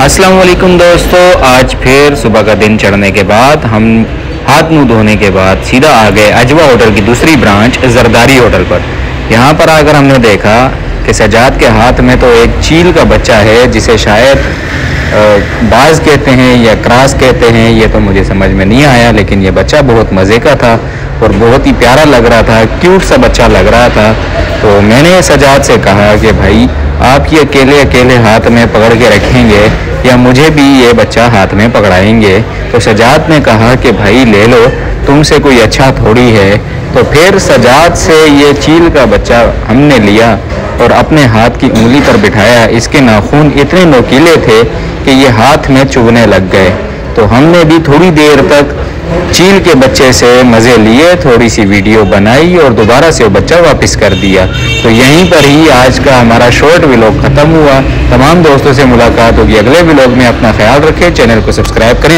अस्सलाम वालेकुम दोस्तों, आज फिर सुबह का दिन चढ़ने के बाद हम हाथ मुंह धोने के बाद सीधा आ गए अजवा होटल की दूसरी ब्रांच जरदारी होटल पर। यहाँ पर आकर हमने देखा कि सजाद के हाथ में तो एक चील का बच्चा है जिसे शायद बाज कहते हैं या क्रास कहते हैं, ये तो मुझे समझ में नहीं आया, लेकिन ये बच्चा बहुत मज़े का था और बहुत ही प्यारा लग रहा था, क्यूट सा बच्चा लग रहा था। तो मैंने सजाद से कहा कि भाई आप ये अकेले अकेले हाथ में पकड़ के रखेंगे या मुझे भी ये बच्चा हाथ में पकड़ाएंगे? तो सजाद ने कहा कि भाई ले लो, तुमसे कोई अच्छा थोड़ी है। तो फिर सजाद से ये चील का बच्चा हमने लिया और अपने हाथ की उंगली पर बिठाया। इसके नाखून इतने नोकीले थे कि ये हाथ में चुभने लग गए। तो हमने भी थोड़ी देर तक चील के बच्चे से मज़े लिए, थोड़ी सी वीडियो बनाई और दोबारा से वो बच्चा वापस कर दिया। तो यहीं पर ही आज का हमारा शॉर्ट व्लॉग ख़त्म हुआ। तमाम दोस्तों से मुलाकात होगी अगले व्लॉग में। अपना ख्याल रखें, चैनल को सब्सक्राइब करें।